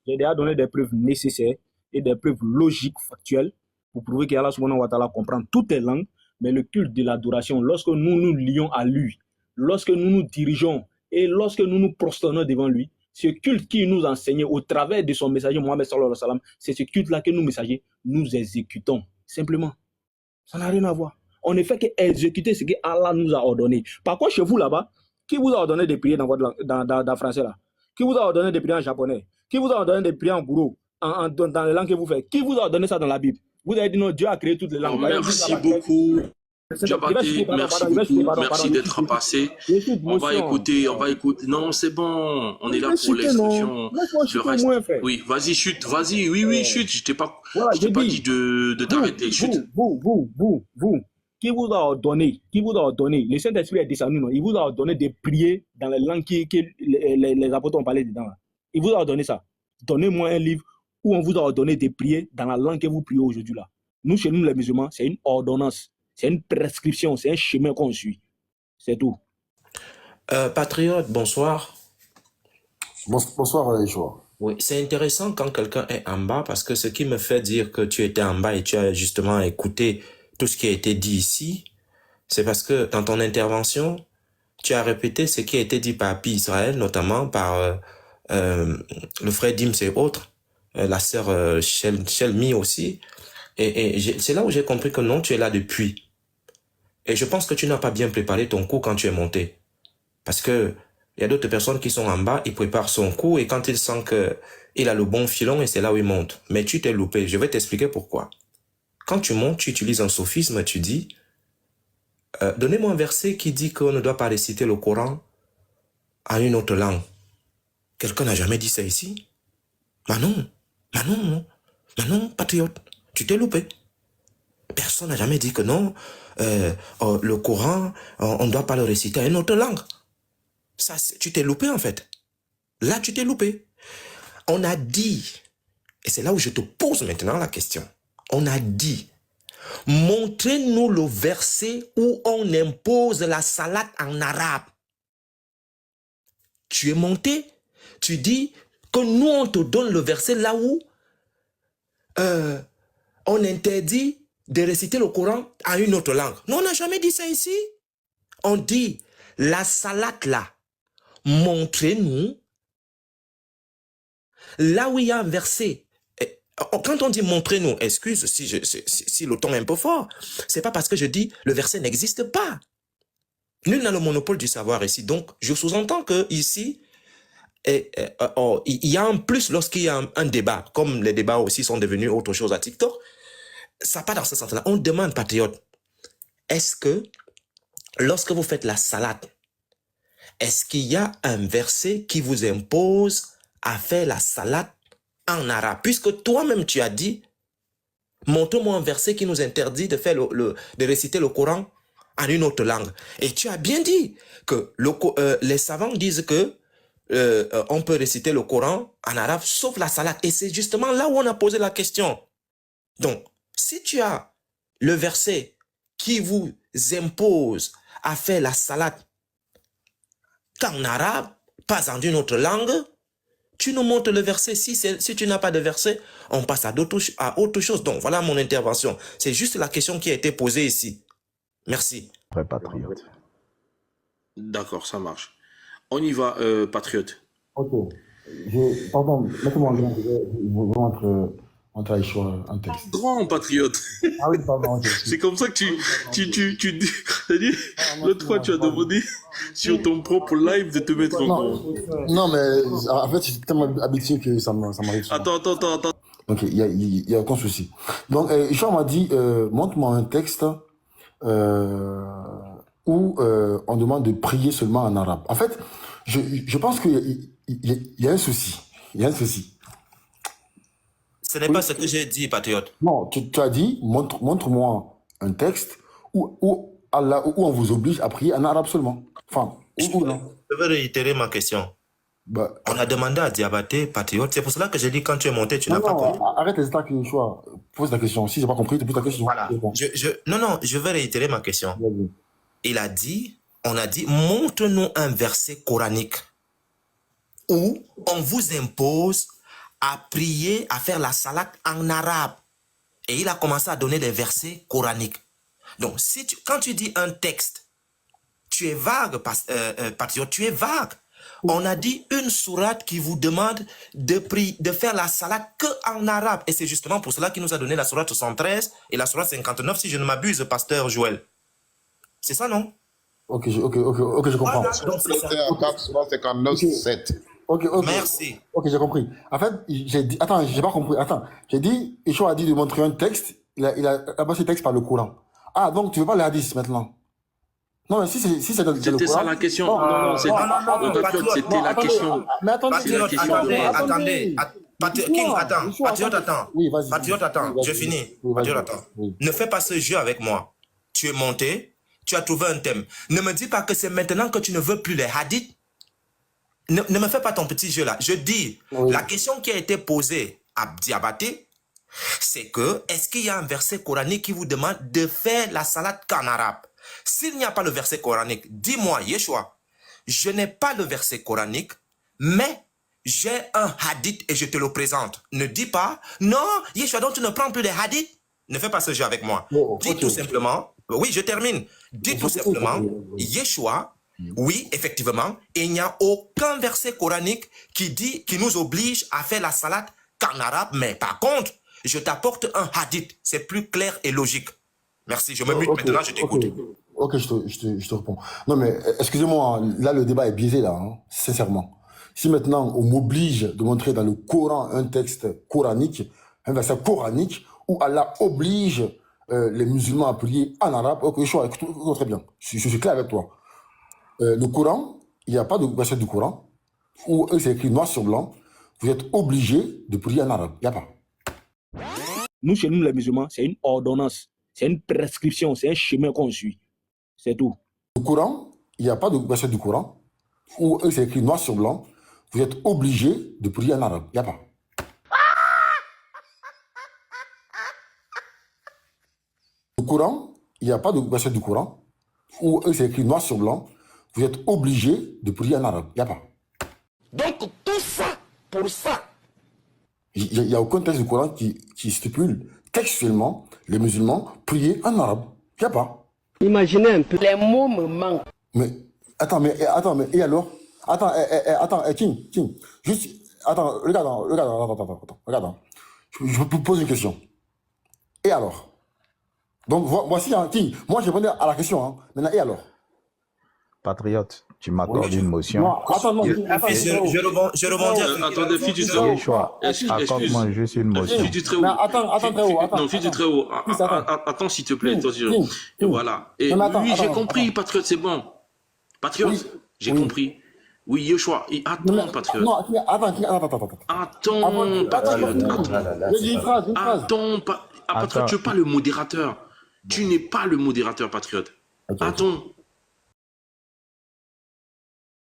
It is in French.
J'ai déjà donné des preuves nécessaires et des preuves logiques, factuelles, pour prouver qu'Allah subhanahu wa ta'ala comprend toutes les langues, mais le culte de l'adoration, lorsque nous nous lions à lui, lorsque nous nous dirigeons et lorsque nous nous prosternons devant lui, ce culte qu'il nous enseignait au travers de son messager Mohammed sallallahu alayhi wa sallam, c'est ce culte-là que nous, messagers, nous exécutons. Simplement. Ça n'a rien à voir. On ne fait qu'exécuter ce que Allah nous a ordonné. Par contre, chez vous là-bas, qui vous a ordonné de prier dans votre langue, dans français là? Qui vous a ordonné de prier en japonais? Qui vous a ordonné de prier en gourou, dans les langues que vous faites? Qui vous a ordonné ça dans la Bible? Vous avez dit non, Dieu a créé toutes les langues. Merci beaucoup. Diabaté, merci beaucoup, merci d'être passé. On va écouter. Non, c'est bon, on est là pour l'instruction. Oui, vas-y, chute, vas-y, oui, chute. Je t'ai pas dit de t'arrêter, chute. Vous, qui vous a ordonné, le Saint-Esprit est descendu, non? Il vous a ordonné de prier dans les langues que les apôtres ont parlé dedans. Là. Il vous a ordonné ça. Donnez-moi un livre où on vous a ordonné de prier dans la langue que vous priez aujourd'hui là. Nous, chez nous, les musulmans, c'est une ordonnance. C'est une prescription, c'est un chemin qu'on suit. C'est tout. Patriote, bonsoir. Bonsoir, Yeshua. Oui, c'est intéressant quand quelqu'un est en bas parce que ce qui me fait dire que tu étais en bas et tu as justement écouté tout ce qui a été dit ici, c'est parce que dans ton intervention, tu as répété ce qui a été dit par Pi Israël, notamment par le frère Dims et autres, la sœur Shelmi aussi. Et c'est là où j'ai compris que non, tu es là depuis. Et je pense que tu n'as pas bien préparé ton coup quand tu es monté. Parce que il y a d'autres personnes qui sont en bas, ils préparent son coup et quand ils sentent qu'il a le bon filon, et c'est là où il monte. Mais tu t'es loupé. Je vais t'expliquer pourquoi. Quand tu montes, tu utilises un sophisme, tu dis, donnez-moi un verset qui dit qu'on ne doit pas réciter le Coran en une autre langue. Quelqu'un n'a jamais dit ça ici? Non, patriote. Tu t'es loupé. Personne n'a jamais dit que non, le Coran, on ne doit pas le réciter en une autre langue. Ça, tu t'es loupé en fait. Là, tu t'es loupé. On a dit, et c'est là où je te pose maintenant la question, on a dit, montrez-nous le verset où on impose la salade en arabe. Tu es monté, tu dis que nous, on te donne le verset là où on interdit de réciter le Coran en une autre langue. Non, on n'a jamais dit ça ici. On dit, la salade là, montrez-nous là où il y a un verset. Quand on dit montrez-nous, excuse si le ton est un peu fort, c'est pas parce que je dis le verset n'existe pas. Nul n'a le monopole du savoir ici. Donc, je sous-entends que ici, il y a un plus lorsqu'il y a un débat, comme les débats aussi sont devenus autre chose à TikTok. Ça part dans ce sens-là. On demande, patriote, est-ce que lorsque vous faites la salade, est-ce qu'il y a un verset qui vous impose à faire la salade en arabe? Puisque toi-même tu as dit, montre-moi un verset qui nous interdit de faire de réciter le Coran en une autre langue. Et tu as bien dit que les savants disent que on peut réciter le Coran en arabe sauf la salade. Et c'est justement là où on a posé la question. Donc, si tu as le verset qui vous impose à faire la salade qu'en arabe, pas en une autre langue, tu nous montres le verset. Si tu n'as pas de verset, on passe à autre chose. Donc, voilà mon intervention. C'est juste la question qui a été posée ici. Merci. Très patriote. D'accord, ça marche. On y va, patriote. Ok. Pardon, mettez-moi en grand, je vais vous entre Aïchoua un texte. Grand patriote. Ah oui, pardon. C'est comme ça que tu dis. C'est-à-dire, l'autre fois, tu as demandé sur ton propre live de te mettre en grand. Non, mais en fait, je suis tellement habitué que ça m'arrive souvent. Attends. Ok, il y a aucun souci. Donc, Aïchoua m'a dit, montre-moi un texte où on demande de prier seulement en arabe. En fait, je pense qu'il y a un souci. Il y a un souci. Ce n'est pas ce que j'ai dit, patriote. Non, tu as dit, montre-moi un texte où on vous oblige à prier en arabe seulement. Enfin, non. Je vais réitérer ma question. On a demandé à Diabaté, patriote. C'est pour cela que j'ai dit quand tu es monté, tu n'as pas compris. Arrête les attaques, choix. Pose la question. Si je n'ai pas compris, tu poses la question. Voilà. Non, je vais réitérer ma question. On a dit, montre-nous un verset coranique où on vous impose à prier, à faire la salade en arabe. Et il a commencé à donner des versets coraniques. Donc, quand tu dis un texte, tu es vague, patriote, tu es vague. On a dit une sourate qui vous demande de faire la salade que en arabe. Et c'est justement pour cela qu'il nous a donné la sourate 73 et la sourate 59, si je ne m'abuse, pasteur Joël. C'est ça, non? Ok, je comprends. Voilà, donc c'est ça. Sourate 59, 7. Ok. Merci. Ok, j'ai compris. En fait, j'ai dit... Attends, j'ai pas compris. Attends, j'ai dit... Yeshua a dit de montrer un texte. Il a remplacé le texte par le Coran. Ah, donc tu veux pas les hadiths maintenant? Non, mais si c'est le Coran... C'était ça la question. Non, c'était la question. Mais attendez, attendez. Patriote, attends. Oui, vas-y. Patriote, attends. Je finis. Patriote, attends. Ne fais pas ce jeu avec moi. Tu es monté, tu as trouvé un thème. Ne me dis pas que c'est maintenant que tu ne veux plus les hadiths. Ne me fais pas ton petit jeu là. Je dis, la question qui a été posée à Diabaté, c'est que, est-ce qu'il y a un verset coranique qui vous demande de faire la salade qu'en arabe? S'il n'y a pas le verset coranique, dis-moi, Yeshua, je n'ai pas le verset coranique, mais j'ai un hadith et je te le présente. Ne dis pas, non, Yeshua, donc tu ne prends plus les hadiths. Ne fais pas ce jeu avec moi. Dis tout simplement, oui, je termine. Dis tout simplement, Yeshua, oui, effectivement, il n'y a aucun verset coranique qui nous oblige à faire la salade qu'en arabe, mais par contre, je t'apporte un hadith. C'est plus clair et logique. Merci, je me mute maintenant, je t'écoute. Ok, je te réponds. Non, mais excusez-moi, là, le débat est biaisé, là, hein, sincèrement. Si maintenant, on m'oblige de montrer dans le Coran un texte coranique, un verset coranique, où Allah oblige les musulmans à prier en arabe, ok, écoute, très bien, je suis clair avec toi. Le Coran, il n'y a pas de verset du Coran où c'est écrit noir sur blanc, vous êtes obligé de prier en arabe. Il n'y a pas. Nous, chez nous, les musulmans, c'est une ordonnance, c'est une prescription, c'est un chemin qu'on suit. C'est tout. Le Coran, il n'y a pas de verset du Coran où c'est écrit noir sur blanc, vous êtes obligé de prier en arabe. Il n'y a pas. Le Coran, il n'y a pas de verset du Coran où c'est écrit noir sur blanc, vous êtes obligé de prier en arabe. Il n'y a pas. Donc, tout ça, pour ça. Il n'y a aucun texte du Coran qui stipule textuellement les musulmans prier en arabe. Il n'y a pas. Imaginez un peu. Les mots me manquent. Mais, et alors? King, juste, attends, regarde. Je vous pose une question. Et alors? Donc, voici un King. Moi, je répondais à la question, hein. Maintenant, et alors? Patriote, tu m'accordes une motion. Non, attends, non. Je rebondis. Attendez, fils du très haut. Yeshua, accorde-moi juste une motion. Fils du très haut. Attends, très haut. Non, fils du très haut. Attends, s'il te plaît. Et voilà. Et oui, j'ai compris, patriote, c'est bon. Patriote, j'ai compris. Oui, Yeshua. Attends, patriote. Non, attends, patriote. J'ai une phrase. Patriote, tu n'es pas le modérateur. Tu n'es pas le modérateur, patriote. Attends.